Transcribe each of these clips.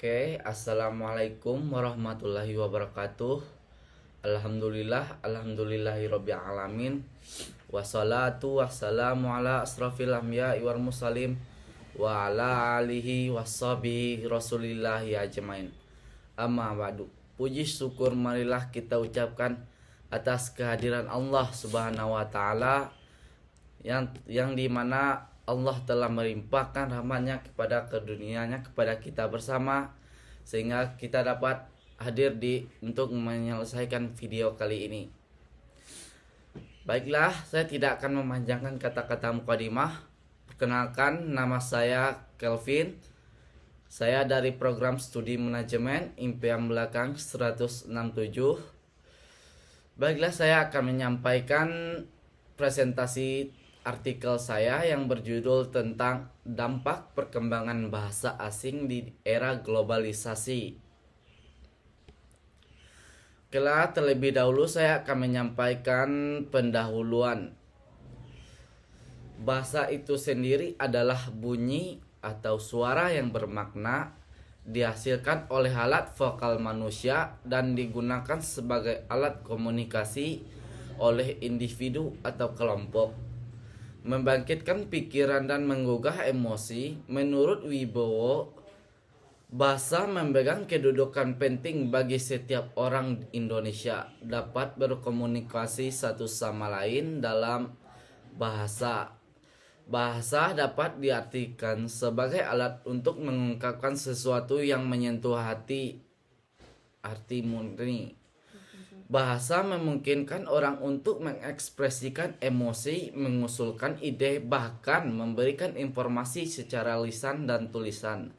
Oke, assalamualaikum warahmatullahi wabarakatuh. Alhamdulillahirobbil alamin. Wassalatu wassalamu ala asrofil anbiya'i wal mursalin wa ala alihi washabihi rasulillahi ajmain. Amma ba'du. Puji syukur marilah kita ucapkan atas kehadiran Allah Subhanahu wa taala yang dimana Allah telah melimpahkan rahmatnya kepada kedunianya kepada kita bersama sehingga kita dapat hadir untuk menyelesaikan video kali ini. Baiklah, saya tidak akan memanjangkan kata-kata mukadimah. Perkenalkan, nama saya Kelvin. Saya dari program studi manajemen impian belakang 167. Baiklah, saya akan menyampaikan presentasi artikel saya yang berjudul tentang dampak perkembangan bahasa asing di era globalisasi. Terlebih dahulu saya akan menyampaikan pendahuluan. Bahasa itu sendiri adalah bunyi atau suara yang bermakna dihasilkan oleh alat vokal manusia dan digunakan sebagai alat komunikasi oleh individu atau kelompok. Membangkitkan pikiran dan menggugah emosi. Menurut Wibowo, bahasa memegang kedudukan penting bagi setiap orang Indonesia dapat berkomunikasi satu sama lain dalam bahasa. Bahasa dapat diartikan sebagai alat untuk mengungkapkan sesuatu yang menyentuh hati, arti murni. Bahasa memungkinkan orang untuk mengekspresikan emosi, mengusulkan ide, bahkan memberikan informasi secara lisan dan tulisan.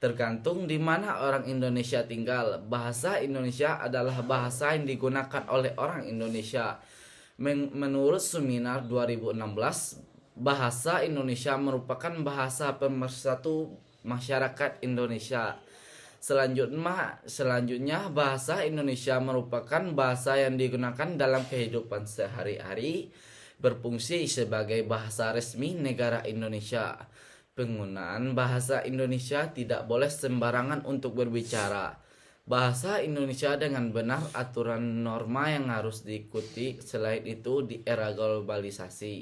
Tergantung di mana orang Indonesia tinggal. Bahasa Indonesia adalah bahasa yang digunakan oleh orang Indonesia. Menurut seminar 2016, bahasa Indonesia merupakan bahasa pemersatu masyarakat Indonesia. Selanjutnya bahasa Indonesia merupakan bahasa yang digunakan dalam kehidupan sehari-hari, berfungsi sebagai bahasa resmi negara Indonesia. Penggunaan bahasa Indonesia tidak boleh sembarangan untuk berbicara. Bahasa Indonesia dengan benar aturan norma yang harus diikuti. Selain itu, di era globalisasi,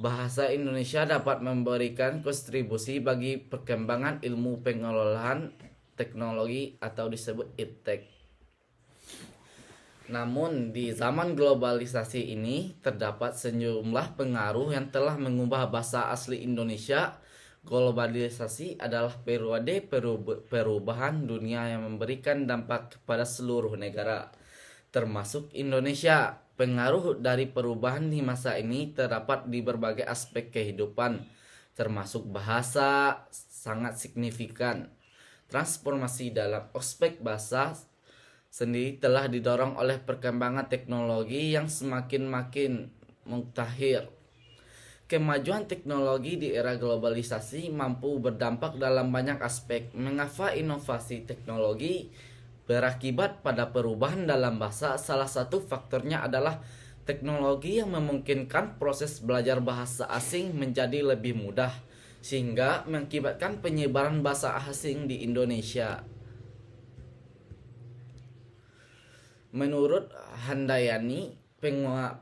bahasa Indonesia dapat memberikan kontribusi bagi perkembangan ilmu pengelolaan teknologi atau disebut iptek. Namun di zaman globalisasi ini terdapat sejumlah pengaruh yang telah mengubah bahasa asli Indonesia. Globalisasi adalah periode perubahan dunia yang memberikan dampak kepada seluruh negara, termasuk Indonesia. Pengaruh dari perubahan di masa ini terdapat di berbagai aspek kehidupan, termasuk bahasa sangat signifikan. Transformasi dalam aspek bahasa sendiri telah didorong oleh perkembangan teknologi yang semakin mutakhir. Kemajuan teknologi di era globalisasi mampu berdampak dalam banyak aspek. Mengapa inovasi teknologi berakibat pada perubahan dalam bahasa? Salah satu faktornya adalah teknologi yang memungkinkan proses belajar bahasa asing menjadi lebih mudah, sehingga mengakibatkan penyebaran bahasa asing di Indonesia. Menurut Handayani,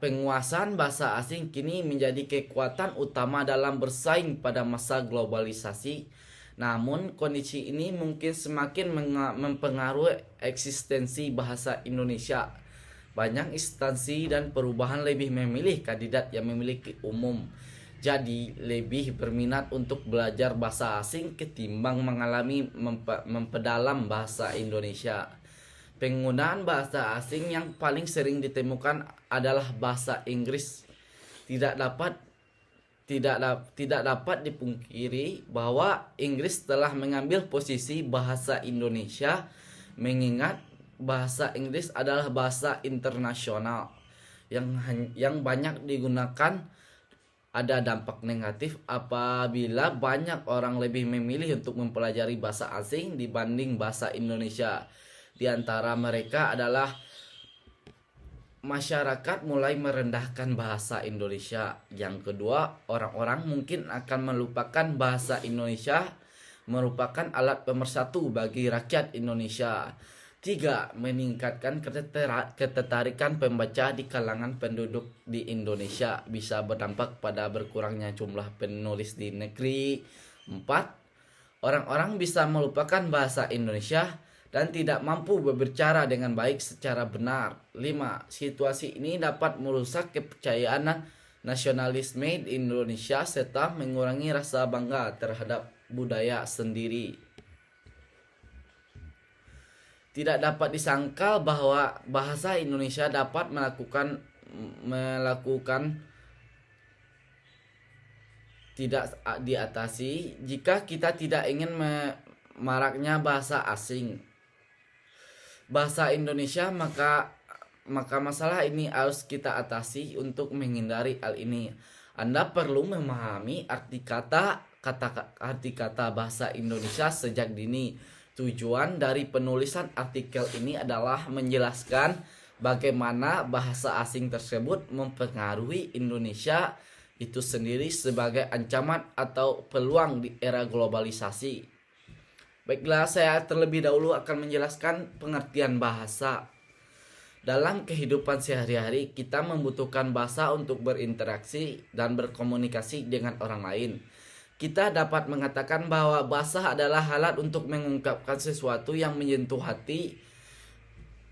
penguasaan bahasa asing kini menjadi kekuatan utama dalam bersaing pada masa globalisasi. Namun kondisi ini mungkin semakin mempengaruhi eksistensi bahasa Indonesia. Banyak instansi dan perubahan lebih memilih kandidat yang memiliki umum, jadi lebih berminat untuk belajar bahasa asing ketimbang mengalami memperdalam bahasa Indonesia. Penggunaan bahasa asing yang paling sering ditemukan adalah bahasa Inggris. Tidak dapat dipungkiri bahwa Inggris telah mengambil posisi bahasa Indonesia, mengingat bahasa Inggris adalah bahasa internasional yang banyak digunakan. Ada dampak negatif apabila banyak orang lebih memilih untuk mempelajari bahasa asing dibanding bahasa Indonesia. Di antara mereka adalah masyarakat mulai merendahkan bahasa Indonesia. Yang kedua, orang-orang mungkin akan melupakan bahasa Indonesia merupakan alat pemersatu bagi rakyat Indonesia. 3. Meningkatkan ketertarikan pembaca di kalangan penduduk di Indonesia, bisa berdampak pada berkurangnya jumlah penulis di negeri. 4. Orang-orang bisa melupakan bahasa Indonesia dan tidak mampu berbicara dengan baik secara benar. 5. Situasi ini dapat merusak kepercayaan nasionalisme di Indonesia serta mengurangi rasa bangga terhadap budaya sendiri. Tidak dapat disangkal bahwa bahasa Indonesia dapat melakukan tidak diatasi jika kita tidak ingin maraknya bahasa asing. Bahasa Indonesia maka masalah ini harus kita atasi. Untuk menghindari hal ini, Anda perlu memahami arti kata bahasa Indonesia sejak dini. Tujuan dari penulisan artikel ini adalah menjelaskan bagaimana bahasa asing tersebut mempengaruhi Indonesia itu sendiri sebagai ancaman atau peluang di era globalisasi. Baiklah, saya terlebih dahulu akan menjelaskan pengertian bahasa. Dalam kehidupan sehari-hari, kita membutuhkan bahasa untuk berinteraksi dan berkomunikasi dengan orang lain. Kita dapat mengatakan bahwa bahasa adalah alat untuk mengungkapkan sesuatu yang menyentuh hati.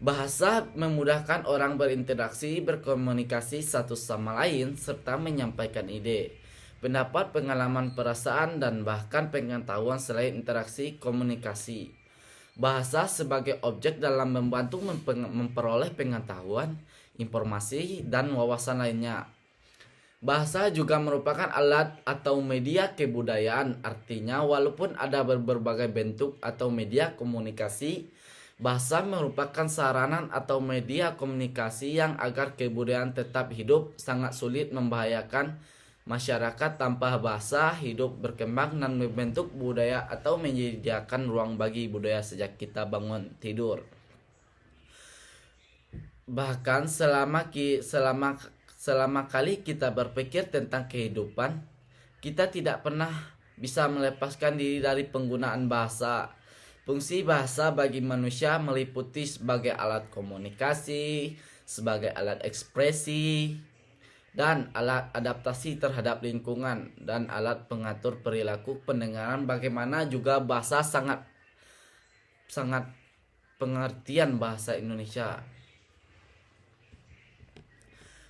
Bahasa memudahkan orang berinteraksi, berkomunikasi satu sama lain, serta menyampaikan ide, pendapat, pengalaman, perasaan, dan bahkan pengetahuan selain interaksi komunikasi. Bahasa sebagai objek dalam membantu memperoleh pengetahuan, informasi, dan wawasan lainnya. Bahasa juga merupakan alat atau media kebudayaan. Artinya, walaupun ada berbagai bentuk atau media komunikasi, bahasa merupakan sarana atau media komunikasi yang agar kebudayaan tetap hidup sangat sulit, membahayakan masyarakat tanpa bahasa hidup berkembang dan membentuk budaya atau menyediakan ruang bagi budaya sejak kita bangun tidur. Bahkan selama kali kita berpikir tentang kehidupan, kita tidak pernah bisa melepaskan diri dari penggunaan bahasa. Fungsi bahasa bagi manusia meliputi sebagai alat komunikasi, sebagai alat ekspresi, dan alat adaptasi terhadap lingkungan, dan alat pengatur perilaku pendengaran. Bagaimana juga bahasa sangat pengertian bahasa Indonesia.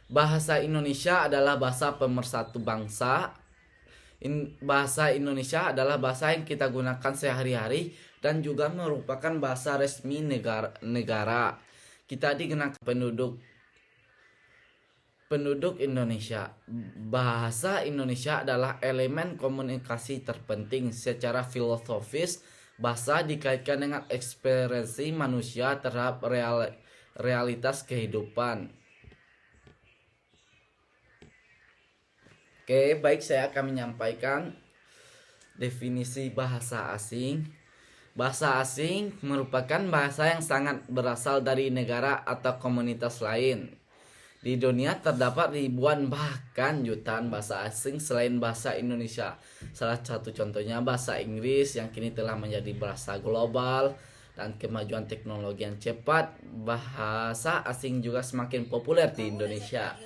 Bahasa Indonesia adalah bahasa pemersatu bangsa. Bahasa Indonesia adalah bahasa yang kita gunakan sehari-hari dan juga merupakan bahasa resmi negara. Kita digunakan penduduk Indonesia. Bahasa Indonesia adalah elemen komunikasi terpenting. Secara filosofis, bahasa dikaitkan dengan ekspresi manusia terhadap realitas kehidupan. Oke, baik, saya akan menyampaikan definisi bahasa asing. Bahasa asing merupakan bahasa yang sangat berasal dari negara atau komunitas lain. Di dunia terdapat ribuan bahkan jutaan bahasa asing selain bahasa Indonesia. Salah satu contohnya bahasa Inggris yang kini telah menjadi bahasa global dan kemajuan teknologi yang cepat. Bahasa asing juga semakin populer di Indonesia,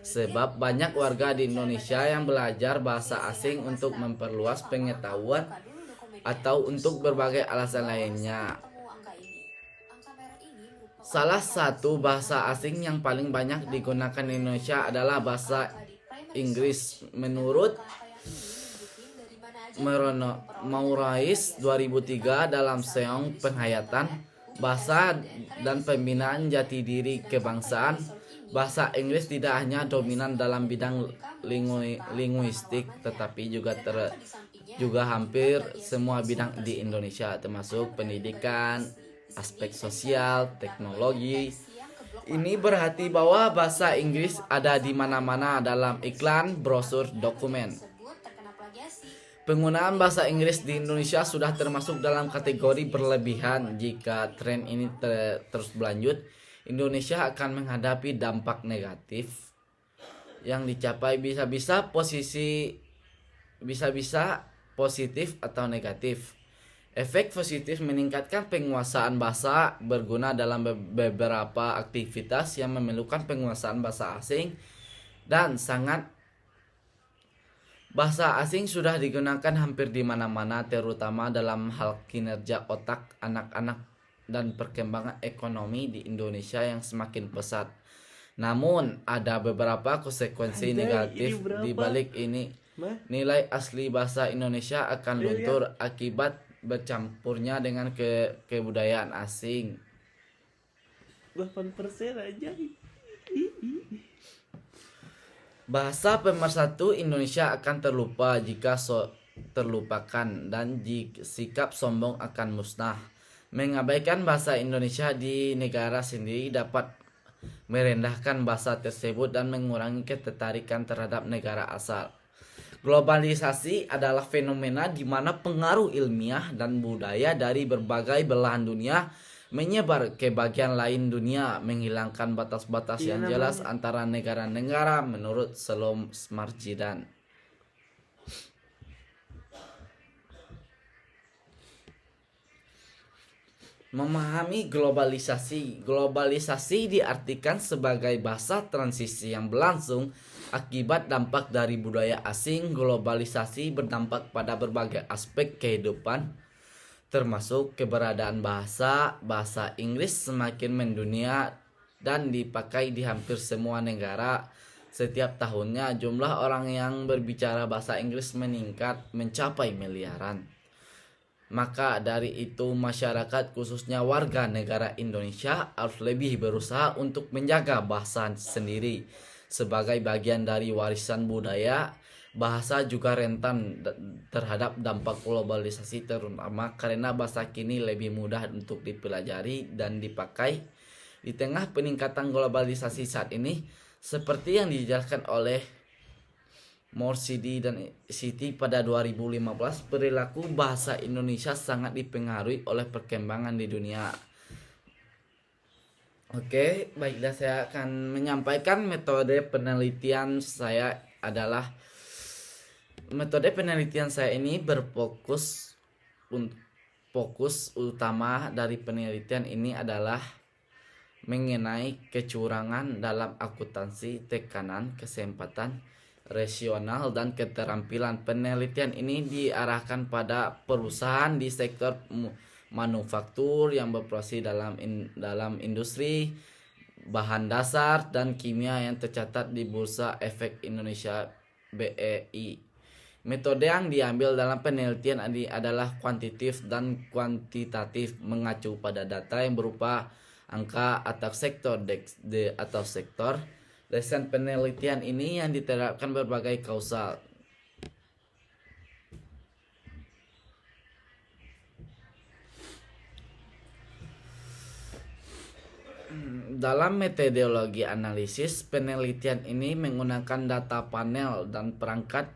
sebab banyak warga di Indonesia yang belajar bahasa asing untuk memperluas pengetahuan atau untuk berbagai alasan lainnya. Salah satu bahasa asing yang paling banyak digunakan di Indonesia adalah bahasa Inggris. Menurut Maurice 2003 dalam Seong Penghayatan Bahasa dan Pembinaan Jati Diri Kebangsaan, bahasa Inggris tidak hanya dominan dalam bidang linguistik, tetapi juga hampir semua bidang di Indonesia, termasuk pendidikan, aspek sosial, teknologi. Ini berarti bahwa bahasa Inggris ada di mana-mana dalam iklan, brosur, dokumen. Penggunaan bahasa Inggris di Indonesia sudah termasuk dalam kategori berlebihan. Jika tren ini terus berlanjut, Indonesia akan menghadapi dampak negatif yang dicapai bisa-bisa positif atau negatif. Efek positif meningkatkan penguasaan bahasa berguna dalam beberapa aktivitas yang memerlukan penguasaan bahasa asing dan sangat bahasa asing sudah digunakan hampir di mana-mana terutama dalam hal kinerja otak anak-anak dan perkembangan ekonomi di Indonesia yang semakin pesat. Namun ada beberapa konsekuensi negatif di balik ini. Nilai asli bahasa Indonesia akan luntur akibat bercampurnya dengan kebudayaan asing. 8% aja. Bahasa pemersatu Indonesia akan terlupa jika terlupakan dan sikap sombong akan musnah. Mengabaikan bahasa Indonesia di negara sendiri dapat merendahkan bahasa tersebut dan mengurangi ketertarikan terhadap negara asal. Globalisasi adalah fenomena di mana pengaruh ilmiah dan budaya dari berbagai belahan dunia menyebar ke bagian lain dunia, menghilangkan batas-batas yang jelas antara negara-negara menurut Shalom Marjidan. Memahami globalisasi. Globalisasi diartikan sebagai bahasa transisi yang berlangsung akibat dampak dari budaya asing. Globalisasi berdampak pada berbagai aspek kehidupan, termasuk keberadaan bahasa Inggris semakin mendunia dan dipakai di hampir semua negara. Setiap tahunnya jumlah orang yang berbicara bahasa Inggris meningkat mencapai miliaran. Maka dari itu masyarakat khususnya warga negara Indonesia harus lebih berusaha untuk menjaga bahasa sendiri. Sebagai bagian dari warisan budaya, bahasa juga rentan terhadap dampak globalisasi terutama karena bahasa kini lebih mudah untuk dipelajari dan dipakai. Di tengah peningkatan globalisasi saat ini, seperti yang dijelaskan oleh Morsidi dan Siti pada 2015, perilaku bahasa Indonesia sangat dipengaruhi oleh perkembangan di dunia. Oke, baiklah, saya akan menyampaikan metode penelitian saya adalah metode penelitian saya ini berfokus fokus utama dari penelitian ini adalah mengenai kecurangan dalam akuntansi, tekanan, kesempatan rasional dan keterampilan. Penelitian ini diarahkan pada perusahaan di sektor manufaktur yang beroperasi dalam industri bahan dasar dan kimia yang tercatat di Bursa Efek Indonesia BEI. Metode yang diambil dalam penelitian ini adalah kuantitatif dan kuantitatif, mengacu pada data yang berupa angka atau sektor atau sektor. Desain penelitian ini yang diterapkan berbagai kausal. Dalam metodologi analisis, penelitian ini menggunakan data panel dan perangkat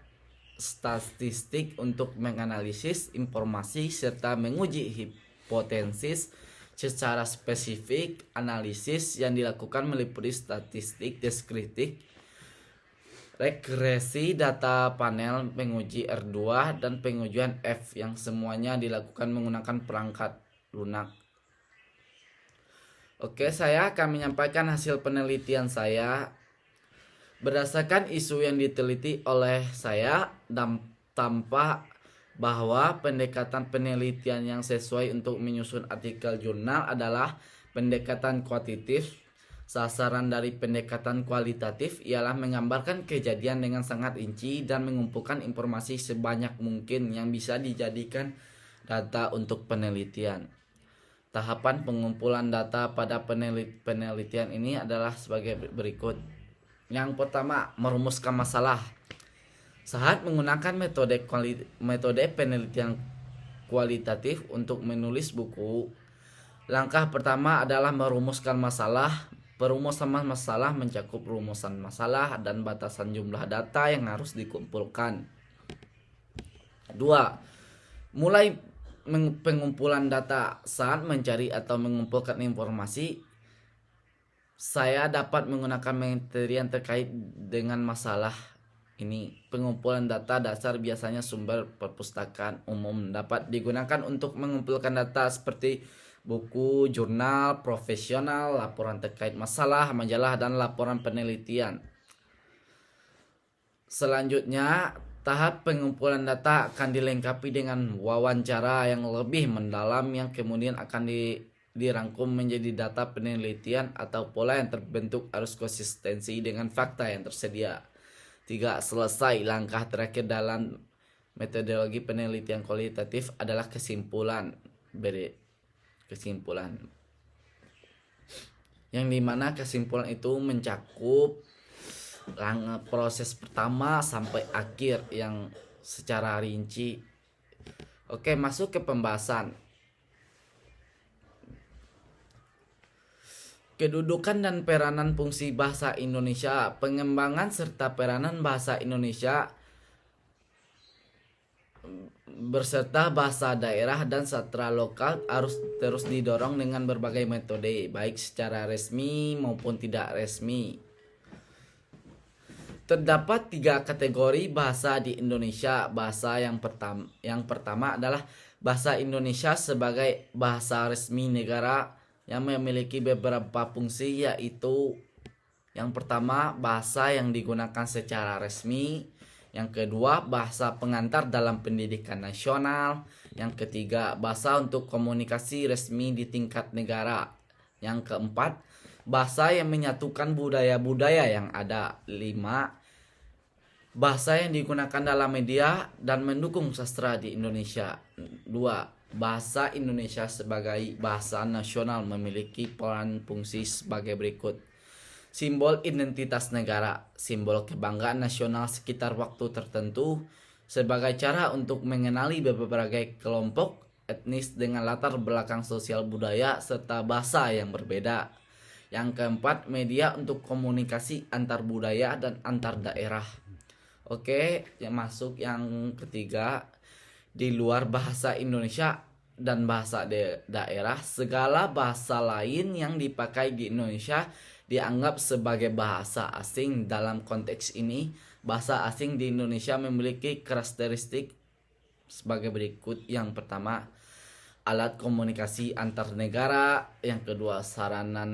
statistik untuk menganalisis informasi serta menguji hipotesis secara spesifik. Analisis yang dilakukan meliputi statistik deskriptif, regresi data panel, penguji R2 dan pengujian F yang semuanya dilakukan menggunakan perangkat lunak. Oke, saya akan menyampaikan hasil penelitian saya. Berdasarkan isu yang diteliti oleh saya, tampak bahwa pendekatan penelitian yang sesuai untuk menyusun artikel jurnal adalah pendekatan kuantitatif. Sasaran dari pendekatan kualitatif ialah menggambarkan kejadian dengan sangat rinci dan mengumpulkan informasi sebanyak mungkin yang bisa dijadikan data untuk penelitian. Tahapan pengumpulan data pada penelitian ini adalah sebagai berikut. Yang pertama, merumuskan masalah. Saat menggunakan metode penelitian kualitatif untuk menulis buku, langkah pertama adalah merumuskan masalah. Perumusan masalah mencakup rumusan masalah dan batasan jumlah data yang harus dikumpulkan. 2. Mulai pengumpulan data. Saat mencari atau mengumpulkan informasi, saya dapat menggunakan materi yang terkait dengan masalah Ini pengumpulan data dasar biasanya sumber perpustakaan umum dapat digunakan untuk mengumpulkan data seperti buku, jurnal, profesional, laporan terkait masalah, majalah, dan laporan penelitian. Selanjutnya, tahap pengumpulan data akan dilengkapi dengan wawancara yang lebih mendalam yang kemudian akan dirangkum menjadi data penelitian atau pola yang terbentuk harus konsistensi dengan fakta yang tersedia. 3. Selesai. Langkah terakhir dalam metodologi penelitian kualitatif adalah kesimpulan. Kesimpulan. Yang dimana kesimpulan itu mencakup proses pertama sampai akhir yang secara rinci. Oke, masuk ke pembahasan. Kedudukan dan peranan fungsi bahasa Indonesia. Pengembangan serta peranan bahasa Indonesia berserta bahasa daerah dan sastra lokal harus terus didorong dengan berbagai metode, baik secara resmi maupun tidak resmi. Terdapat 3 kategori bahasa di Indonesia. Bahasa yang pertama adalah bahasa Indonesia sebagai bahasa resmi negara yang memiliki beberapa fungsi, yaitu yang pertama bahasa yang digunakan secara resmi, yang kedua bahasa pengantar dalam pendidikan nasional, yang ketiga bahasa untuk komunikasi resmi di tingkat negara, yang keempat bahasa yang menyatukan budaya-budaya yang ada. 5. Bahasa yang digunakan dalam media dan mendukung sastra di Indonesia. 2. Bahasa Indonesia sebagai bahasa nasional memiliki peran fungsi sebagai berikut. Simbol identitas negara, simbol kebanggaan nasional sekitar waktu tertentu, sebagai cara untuk mengenali berbagai kelompok etnis dengan latar belakang sosial budaya serta bahasa yang berbeda. Yang keempat, media untuk komunikasi antar budaya dan antar daerah. Oke, yang masuk yang ketiga, di luar bahasa Indonesia dan bahasa daerah, segala bahasa lain yang dipakai di Indonesia dianggap sebagai bahasa asing. Dalam konteks ini, bahasa asing di Indonesia memiliki karakteristik sebagai berikut. Yang pertama, alat komunikasi antar negara. Yang kedua, sarana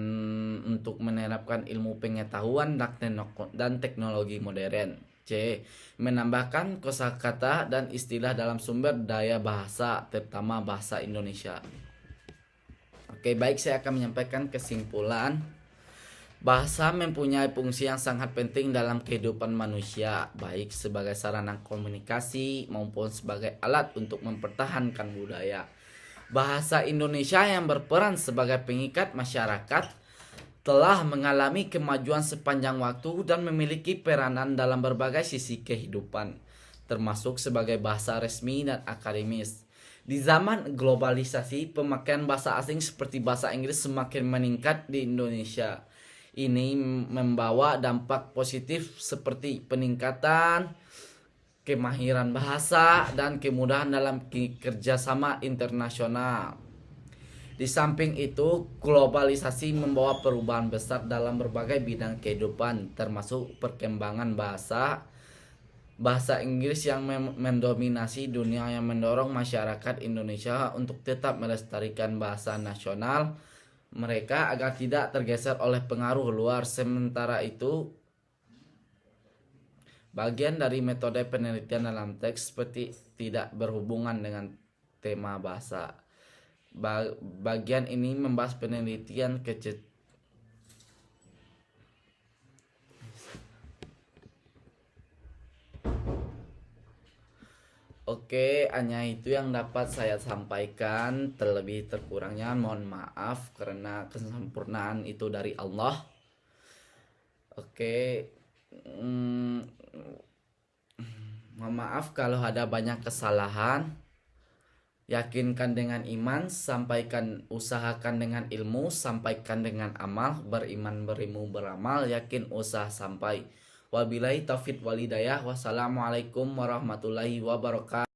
untuk menerapkan ilmu pengetahuan dan teknologi modern. C. Menambahkan kosakata dan istilah dalam sumber daya bahasa, terutama bahasa Indonesia. Oke, baik, saya akan menyampaikan kesimpulan. Bahasa mempunyai fungsi yang sangat penting dalam kehidupan manusia, baik sebagai sarana komunikasi maupun sebagai alat untuk mempertahankan budaya. Bahasa Indonesia yang berperan sebagai pengikat masyarakat telah mengalami kemajuan sepanjang waktu dan memiliki peranan dalam berbagai sisi kehidupan, termasuk sebagai bahasa resmi dan akademis. Di zaman globalisasi, pemakaian bahasa asing seperti bahasa Inggris semakin meningkat di Indonesia. Ini membawa dampak positif seperti peningkatan kemahiran bahasa dan kemudahan dalam kerjasama internasional. Di samping itu, globalisasi membawa perubahan besar dalam berbagai bidang kehidupan, termasuk perkembangan bahasa Inggris yang mendominasi dunia, yang mendorong masyarakat Indonesia untuk tetap melestarikan bahasa nasional mereka agar tidak tergeser oleh pengaruh luar. Sementara itu, bagian dari metode penelitian dalam teks seperti tidak berhubungan dengan tema bahasa. Bagian ini membahas penelitian Oke, hanya itu yang dapat saya sampaikan. Terlebih terkurangnya mohon maaf karena kesempurnaan itu dari Allah. Oke, mohon maaf kalau ada banyak kesalahan. Yakinkan dengan iman, usahakan dengan ilmu, sampaikan dengan amal, beriman berilmu beramal, yakin usaha sampai. Wabillahi taufiq walhidayah. Wassalamualaikum warahmatullahi wabarakatuh.